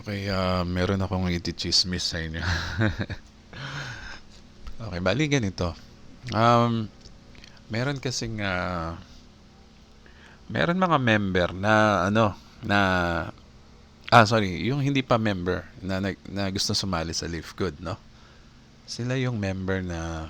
Okay, meron akong iti-tsismis sa inyo. Okay, bali ganito. Um, meron kasing, meron mga member na na sorry, yung hindi pa member na gusto sumali sa Live Good, no? Sila yung member na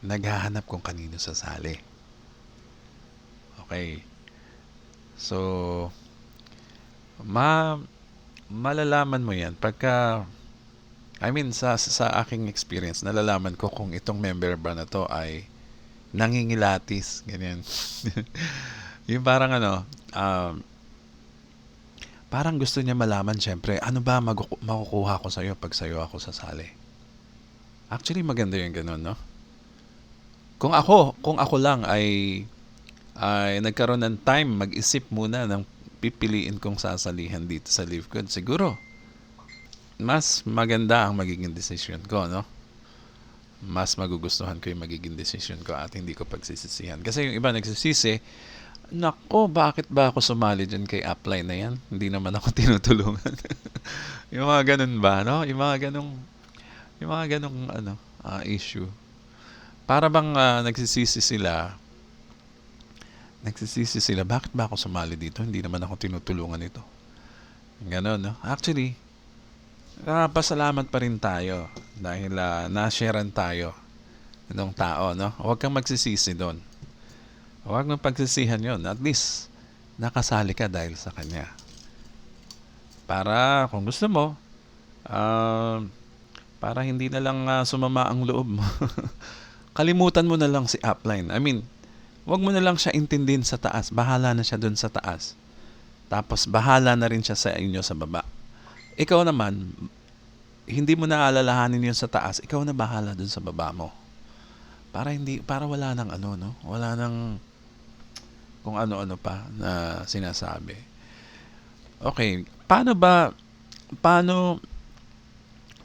naghahanap kung kanino sasali. Okay. So, ma malalaman mo 'yan pagka sa aking experience, nalalaman ko kung itong member ba na to ay nangingilatis, ganyan. Yung parang parang gusto niya malaman syempre, ano ba makukuha ko sa'yo pag sa'yo ako sasali. Actually, maganda yung ganun, no? Kung ako lang ay nagkaroon ng time mag-isip muna ng pipiliin kong sasalihan dito sa Live Good, siguro mas maganda ang magiging decision ko, no? Mas magugustuhan ko yung magiging decision ko at hindi ko pagsisisihan. Kasi yung iba nagsisisi, nako, bakit ba ako sumali dyan kay upline na yan? Hindi naman ako tinutulungan. Yung mga ganun ba, no? Yung mga ganong issue. Para bang nagsisisi sila, bakit ba ako sumali dito? Hindi naman ako tinutulungan ito. Ganon, no? Actually, pasalamat pa rin tayo dahil na-sharean tayo ng tao, no? Huwag kang magsisisi doon. Huwag mong pagsisihan yon. At least, nakasali ka dahil sa kanya. Para, kung gusto mo, ah, para hindi na lang sumama ang loob mo. Kalimutan mo na lang si upline. I mean, huwag mo na lang siya intindihin sa taas. Bahala na siya doon sa taas. Tapos, bahala na rin siya sa inyo sa baba. Ikaw naman, hindi mo na alalahanin yun sa taas. Ikaw na bahala doon sa baba mo. Para wala nang no? Wala nang kung ano-ano pa na sinasabi. Okay, paano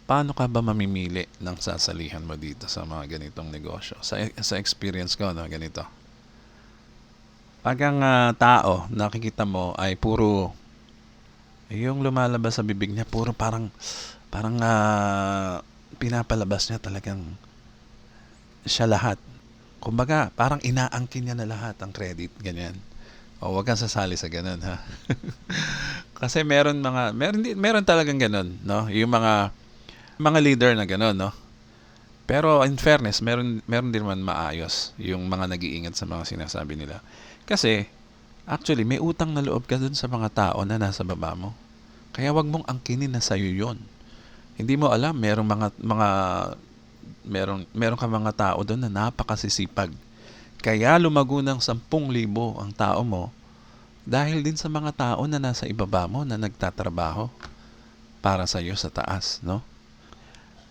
paano ka ba mamimili ng sasalihan mo dito sa mga ganitong negosyo? Sa experience ko, no, ganito. Pag ang tao nakikita mo ay puro yung lumalabas sa bibig niya, puro parang pinapalabas niya talagang siya lahat. Kumbaga, parang inaangkin niya na lahat ang credit, ganyan. O wag kang sasali sa ganun, ha. Kasi meron talagang ganun, no? Yung mga leader na ganun, no? Pero in fairness, meron din naman maayos yung mga nag-iingat sa mga sinasabi nila. Kasi actually may utang na loob ka dun sa mga tao na nasa baba mo. Kaya wag mong angkinin na sa'yo 'yon. Hindi mo alam, meron ka mga tao doon na napakasisipag. Kaya lumago ng 10,000 ang tao mo dahil din sa mga tao na nasa ibaba mo na nagtatrabaho para sa iyo sa taas, no?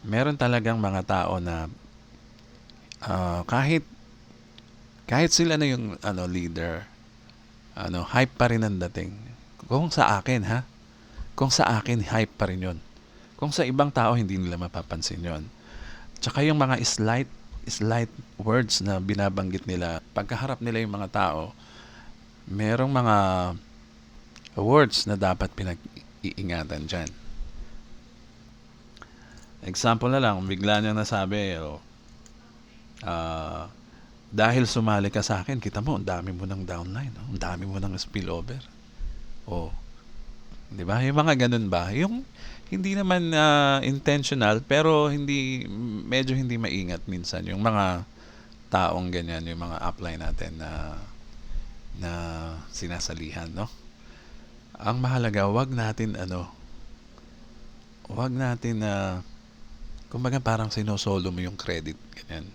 Meron talagang mga tao na kahit sila na yung leader, hype pa rin ang dating. Kung sa akin, ha? Kung sa akin, hype pa rin 'yon. Kung sa ibang tao, hindi nila mapapansin 'yon. Tsaka yung mga slight words na binabanggit nila, pagkaharap nila yung mga tao, merong mga words na dapat pinag-iingatan dyan. Example na lang, bigla niyang nasabi, dahil sumali ka sa akin, kita mo, ang dami mo ng downline, ang dami mo ng spillover. Oh, di ba? Yung mga ganun ba? Yung hindi naman intentional, pero medyo hindi maingat minsan. Yung mga taong ganyan, yung mga upline natin na sinasalihan, no? Ang mahalaga, wag natin kumbaga parang sinosolo mo yung credit, ganyan.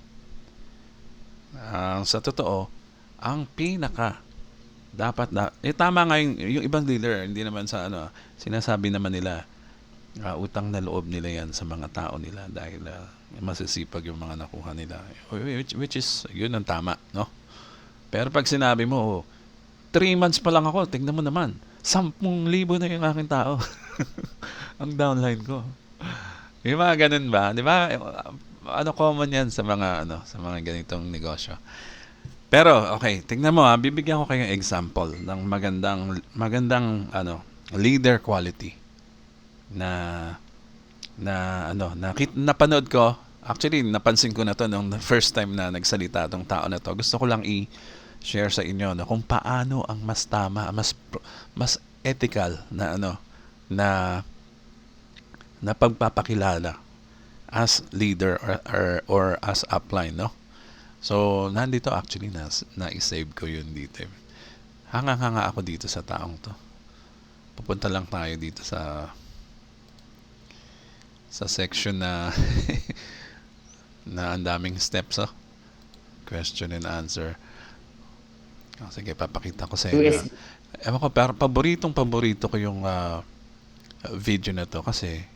Sa totoo, ang pinaka dapat tama nga yung ibang dealer, hindi naman sa sinasabi naman nila, utang na loob nila yan sa mga tao nila dahil masisipag yung mga nakuha nila, which is yun ang tama, no? Pero pag sinabi mo, 3 months pa lang ako, tingnan mo naman, 10,000 na yung aking tao. Ang downline ko. Yung mga ganun ba? Di ba? Common yan sa mga ganitong negosyo. Pero, okay, tingnan mo bibigyan ko kayo ng example ng magandang leader quality. na napanood ko. Actually, napansin ko na to nung first time na nagsalita tong tao na to. Gusto ko lang i-share sa inyo no kung paano ang mas tama, mas ethical na na na pagpapakilala as leader or as upline, no? So, nandito actually na-save ko yun dito. Hanga-hanga ako dito sa taong to. Pupunta lang tayo dito sa section na na ang daming steps, oh. Question and answer. Oh, sige, papakita ko sa inyo. US. Ewan ko, pero paborito ko yung video na to kasi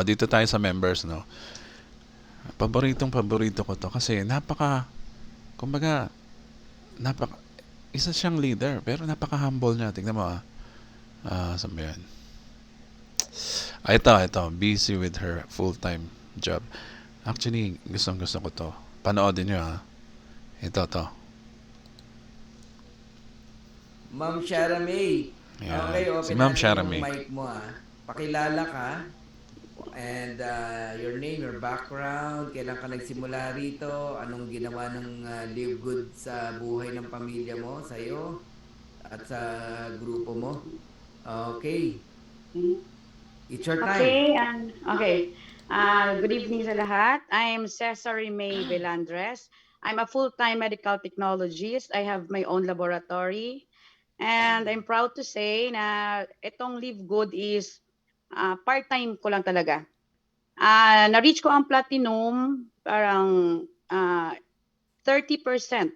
dito tayo sa members, no? Paborito ko to kasi kumbaga, isa siyang leader pero napaka-humble niya. Tingnan mo, saan ba yan? Ito, busy with her full-time job. Actually, gusto ko to. Panoodin nyo, ha. Ito. Ma'am Shara May. Ayan. Okay, Si open Ma'am natin Shara yung May. mic mo Pakilala ka and your name, your background, kailan ka nagsimula rito, anong ginawa ng Live Good sa buhay ng pamilya mo, sa'yo, at sa grupo mo. Okay, it's your time. Okay. Good evening sa lahat. I'm Cesare May Velandres. I'm a full-time medical technologist. I have my own laboratory. And I'm proud to say na itong Live Good is part-time ko lang talaga. Na-reach ko ang platinum parang 30%. 30%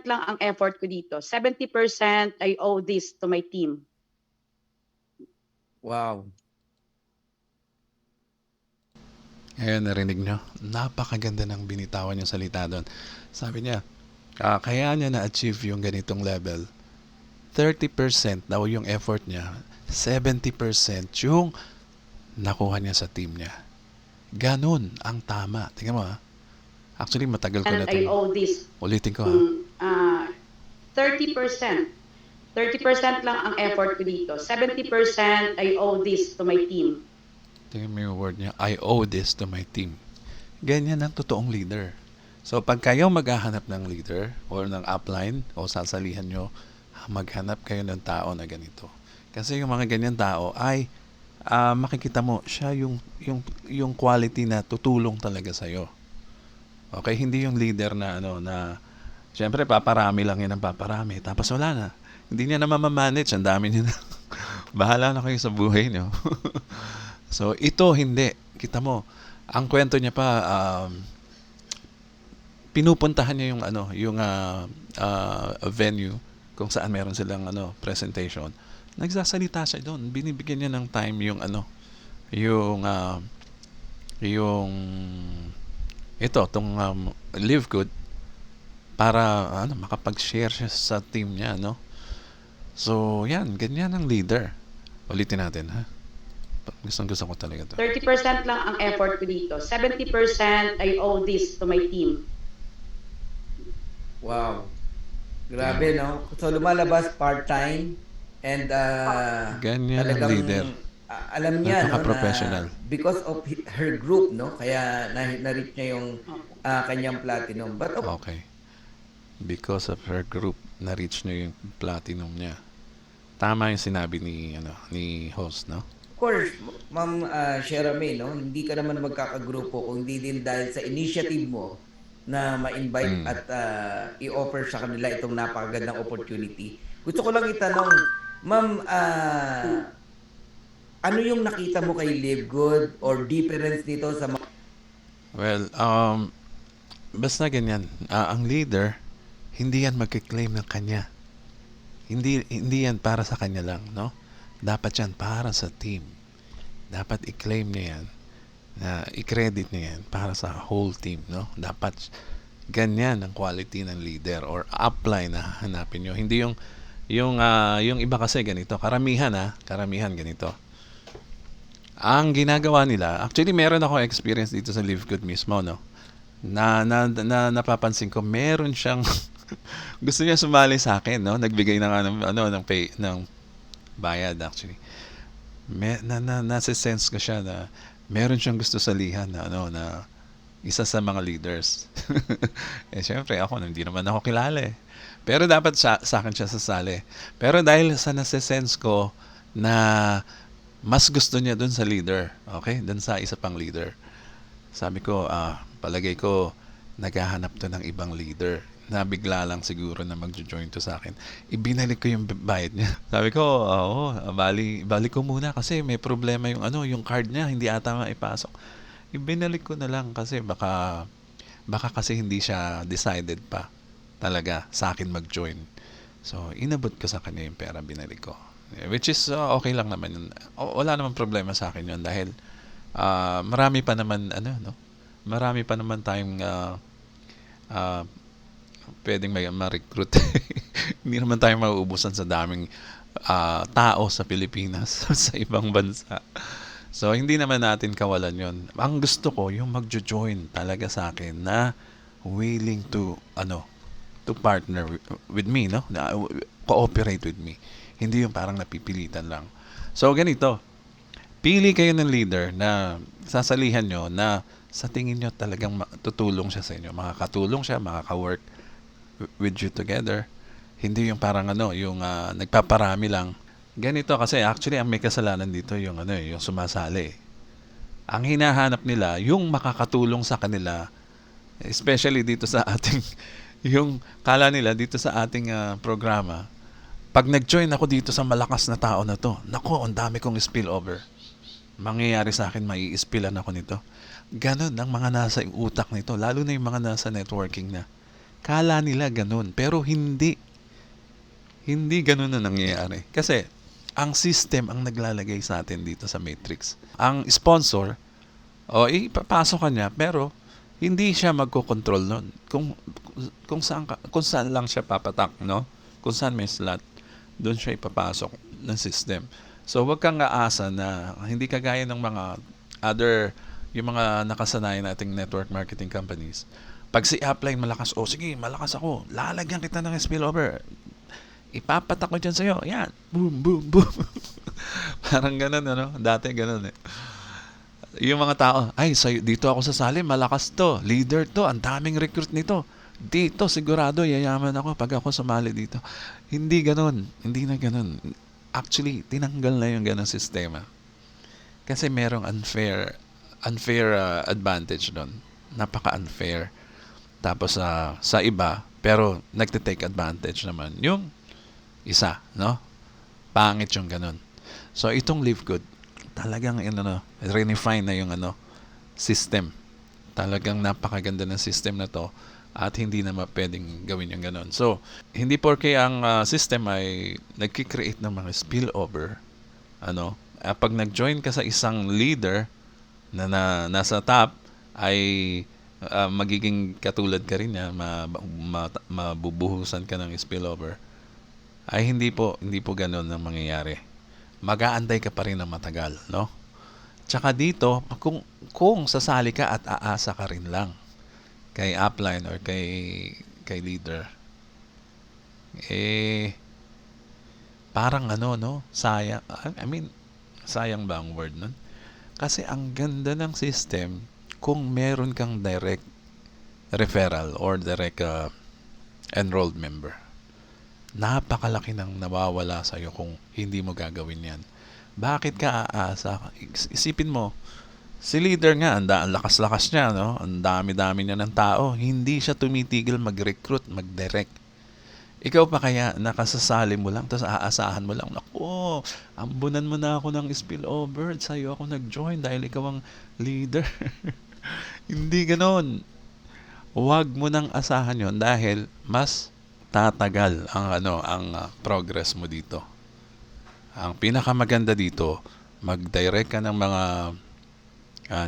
lang ang effort ko dito. 70% I owe this to my team. Wow. Ayan, narinig nyo. Napakaganda ng binitawan yung salita doon. Sabi niya, kaya niya na-achieve yung ganitong level. 30% daw yung effort niya. 70% yung nakuha niya sa team niya. Ganun ang tama. Tingnan mo, Actually, matagal ko na And I ito. owe this Ulitin ko, 30%. 30% lang ang effort ko dito. 70% I owe this to my team. Tingnan mo yung word niya, I owe this to my team. Ganyan ang totoong leader. So, pag kayo maghahanap ng leader or ng upline o sasalihan nyo, maghanap kayo ng tao na ganito. Kasi yung mga ganyan tao ay makikita mo, siya yung quality na tutulong talaga sa'yo. Okay? Hindi yung leader na syempre paparami lang yan ang paparami. Tapos wala na. Hindi niya na mamamanage. Ang dami niya na. Bahala na kayo sa buhay niyo. So, ito hindi. Kita mo, ang kwento niya pa, pinupuntahan niya yung venue kung saan meron silang presentation. Nagsasalita siya doon. Binibigyan niya ng time tong Live Good para makapag-share siya sa team niya, no? So, yan, ganyan ang leader. Ulitin natin, ha? Gusto ko talaga to. 30% lang ang effort ko dito. 70% I owe this to my team. Wow. Grabe, no? So, lumalabas part-time and Ganyan ang talagang leader. alam niya, no, Napaka-professional. na because of her group, no? Kaya na-reach niya yung kanyang platinum. But Okay. Because of her group, na-reach niya yung platinum niya. Tama yung sinabi ni host, no? of course, Ma'am Shara May, no? Hindi ka naman magkakagrupo kung hindi din dahil sa initiative mo na ma-invite at i-offer sa kanila itong napakagandang opportunity. Gusto ko lang itanong, Ma'am, ano yung nakita mo kay Live Good or difference dito sa Well, basta ganyan. Ang leader, hindi yan magkiklaim ng kanya. Hindi yan para sa kanya lang, no? Dapat yan para sa team. Dapat i-claim niya yan, na i-credit niya yan para sa whole team, no? Dapat ganyan ang quality ng leader or upline na hanapin nyo. Hindi yung iba kasi ganito. Karamihan ganito. Ang ginagawa nila, actually meron ako experience dito sa Live Good mismo, no? Na napapansin ko, meron siyang gusto niya sumali sa akin, no? Nagbigay ng ng bayad actually. nasa-sense ko siya na meron siyang gusto salihan na ano na isa sa mga leaders. Eh syempre ako hindi naman ako kilala eh. Pero dapat sa akin siya sasali. Pero dahil sa nasa-sense ko na mas gusto niya dun sa leader, okay? Dun sa isa pang leader. Sabi ko, palagay ko naghahanap to ng ibang leader na bigla lang siguro na magjo-join to sa akin. Ibinalik ko yung bayad niya. Sabi ko, bali ko muna kasi may problema yung yung card niya, hindi ata maipasok. Ibinalik ko na lang kasi baka kasi hindi siya decided pa talaga sa akin mag-join. So, inabot ko sa kanya yung pera, binalik ko. Which is okay lang naman yun. Wala namang problema sa akin yun dahil marami pa naman marami pa naman tayong pwedeng ma-recruit. Hindi naman tayo mauubusan sa daming tao sa Pilipinas sa ibang bansa. So, hindi naman natin kawalan yon. Ang gusto ko, yung magjo-join talaga sa akin na willing to partner with me, no? Cooperate with me. Hindi yung parang napipilitan lang. So, ganito. Pili kayo ng leader na sasalihan nyo na sa tingin nyo talagang tutulong siya sa inyo. Makakatulong siya, makaka-work with you together. Hindi yung parang yung nagpaparami lang. Ganito kasi actually ang may kasalanan dito yung yung sumasali. Ang hinahanap nila yung makakatulong sa kanila, especially dito sa ating yung kala nila dito sa ating programa. Pag nag-join ako dito sa malakas na tao na to, nako, ang dami kong spillover. Mangyayari sa akin, mai-spillan ako nito. Ganon ang mga nasa utak nito, lalo na yung mga nasa networking na. Kala nila ganon, pero hindi. Hindi ganon na nangyayari. Kasi, ang system ang naglalagay sa atin dito sa Matrix. Ang sponsor, ipapasok ka niya, pero hindi siya magkocontrol nun. Kung saan lang siya papatak, no? Kung saan may slot, doon siya ipapasok ng system. So, wag kang aasa na hindi kagaya ng mga yung mga nakasanayan nating network marketing companies. Pag si upline malakas, sige, malakas ako, lalagyan kita ng spillover. Ipapatak ko dyan sa'yo. Yan. Boom, boom, boom. Parang ganun, Dati ganun eh. Yung mga tao, dito ako sasali, malakas to, leader to, ang daming recruit nito. Dito, sigurado, yayaman ako pag ako sumali dito. Hindi ganun. Hindi na ganun. Actually, tinanggal na yung ganun sistema. Kasi merong unfair advantage doon. Napaka-unfair. Tapos sa iba, pero nagte-take advantage naman yung isa, no? Pangit yung ganun. So, itong Live Good, talagang refine na yung system. Talagang napakaganda ng system na to at hindi na pwedeng gawin yung ganun. So, hindi porke ang system ay nagki-create ng mga spillover, pag nag-join ka sa isang leader na nasa top, ay magiging katulad ka rin niya, mabubuhusan ka ng spillover. Ay hindi po ganoon ang mangyayari. Mag-aantay ka pa rin ng matagal, no? Tsaka dito, kung sasali ka at aasa ka rin lang kay upline or kay leader, parang sayang. Sayang ba ang word nun? Kasi ang ganda ng system kung meron kang direct referral or direct enrolled member. Napakalaki ng nawawala sa'yo kung hindi mo gagawin yan. Bakit ka aasa? Isipin mo, si leader nga, ang lakas-lakas niya, no? Ang dami-dami niya ng tao. Hindi siya tumitigil mag-recruit, mag-direct. Ikaw pa kaya nakasasali mo lang, tapos aasahan mo lang, naku, ambunan mo na ako ng spillover, sa'yo ako nag-join dahil ikaw ang leader. Hindi ganon. Huwag mo nang asahan yon dahil mas tatagal ang progress mo dito. Ang pinakamaganda dito, mag-direct ka ng mga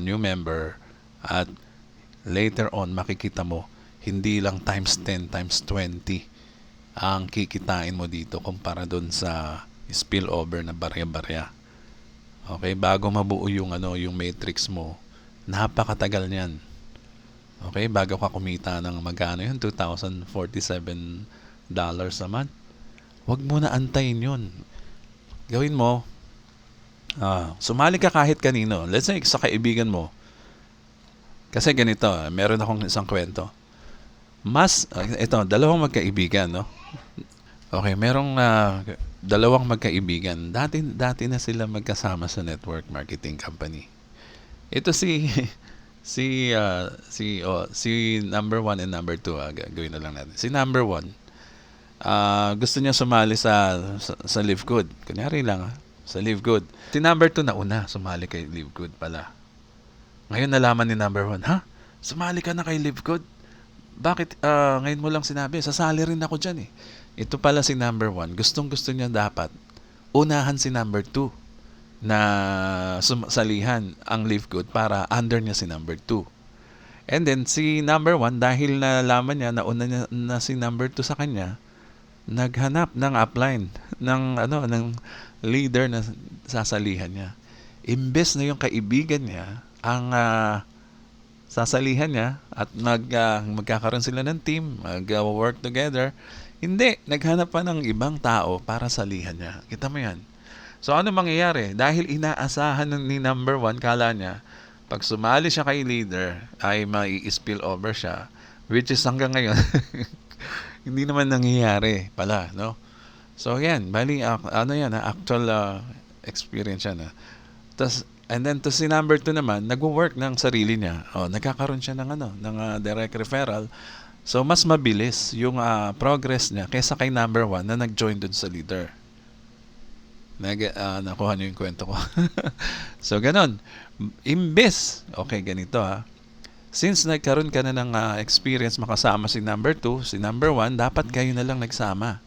new member at later on makikita mo hindi lang times 10 times 20 ang kikitain mo dito kumpara doon sa spillover na barya-barya. Okay, bago mabuo yung yung matrix mo, napakatagal niyan. Okay, bago ka kumita ng magkano yun, $2,047 a month. Huwag mo na antayin yun. Gawin mo, Sumali ka kahit kanino. Let's say, sa kaibigan mo. Kasi ganito, meron akong isang kwento. Ito, dalawang magkaibigan, no? Okay, merong dalawang magkaibigan. Dati na sila magkasama sa network marketing company. Ito si number one and number two. Gawin na lang natin. Si number one, gusto niya sumali sa Live Good. Kunyari lang, sa Live Good. Si number two nauna, sumali kay Live Good pala. Ngayon nalaman ni number one, ha? Sumali ka na kay Live Good? Bakit ngayon mo lang sinabi? Sasali rin ako dyan eh. Ito pala si number one. Gustong-gusto niya dapat unahan si number two na salihan ang Live Good para under niya si number two. And then si number one, dahil nalaman niya na una niya na si number two sa kanya, naghanap ng upline ng leader na sasalihan niya. Imbes na yung kaibigan niya ang sasalihan niya at magkakaroon sila ng team, mag-work together. Hindi, naghanap pa ng ibang tao para salihan niya. Kita mo yan. So ano mangyayari? Dahil inaasahan ni number one, kala niya, pag sumali siya kay leader, ay mai-spill over siya. Which is hanggang ngayon, hindi naman nangyayari pala, no? So yan, bali, actual experience yan. And then to si number 2 naman, nagwo-work ng sarili niya. Nagkakaroon siya ng direct referral. So mas mabilis yung progress niya kaysa kay number 1 na nag-join dun sa leader. Nakuha niyo yung kwento ko. So ganon. Imbes, okay ganito since nagkaroon ka na ng experience makasama si number 2, si number 1, dapat kayo na lang nagsama.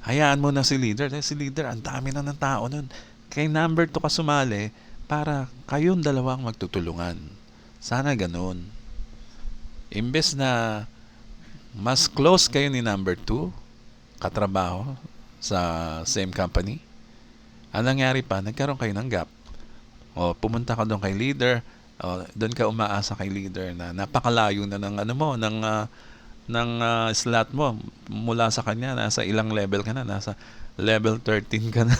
Hayaan mo na si leader. Si leader, ang dami na ng tao nun. Kay number 2 ka sumali, para kayong dalawang magtutulungan. Sana ganun. Imbes na mas close kayo ni number 2, katrabaho sa same company, ang nangyari pa, nagkaroon kayo ng gap. Pumunta ka doon kay leader, doon ka umaasa kay leader na napakalayo na ng slot mo mula sa kanya, nasa ilang level ka na, nasa level 13 ka na.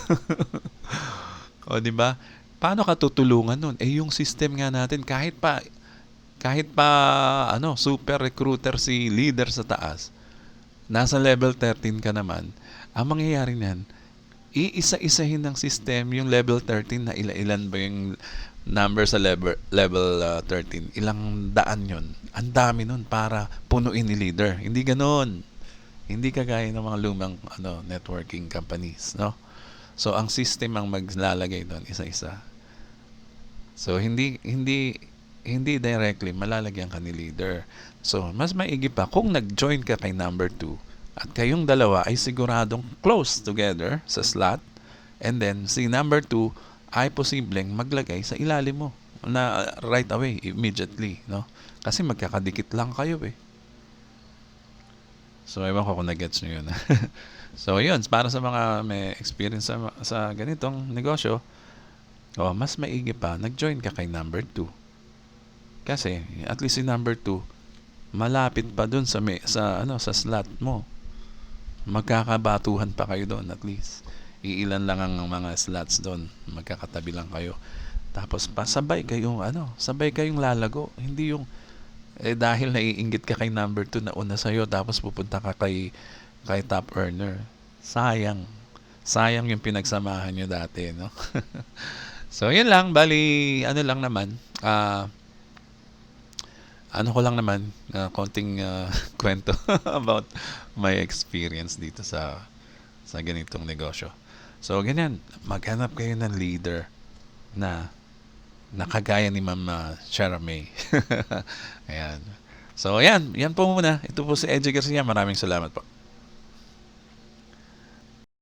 Di ba? Paano ka tutulungan nun? Yung system nga natin, kahit pa super recruiter si leader sa taas, nasa level 13 ka naman, ang mangyayari niyan, iisa-isahin ng system yung level 13 na ilan ba yung number sa level 13. Ilang daan yun. Ang dami nun para punuin ni leader. Hindi ganoon. Hindi kagaya ng mga lumang networking companies, no? So ang system ang maglalagay doon isa-isa. So hindi directly malalagyan ka ni leader. So mas maigi pa kung nag-join ka kay number 2 at kayong dalawa ay siguradong close together sa slot, and then si number 2 ay posibleng maglagay sa ilalim mo na right away, immediately, no? Kasi magkakadikit lang kayo eh. So ewan ko kung nag-gets nyo yun. So yun, para sa mga may experience sa ganitong negosyo, mas maigi pa, nag-join ka kay number 2. Kasi, at least si number 2, malapit pa dun sa slot mo. Magkakabatuhan pa kayo doon, at least. Iilan lang ang mga slots doon. Magkakatabi lang kayo. Tapos, sabay kayong lalago. Hindi yung, dahil naiinggit ka kay number 2 na una sa'yo, tapos pupunta ka kay top earner. Sayang yung pinagsamahan nyo dati, no? So, yun lang. Bali, lang naman. Konting kwento about my experience dito sa ganitong negosyo. So, ganyan. Maghanap kayo ng leader na nakagaya ni Ma'am Shara May. Ayan. So, ayan. Yan po muna. Ito po si Edgy Garcia. Maraming salamat po.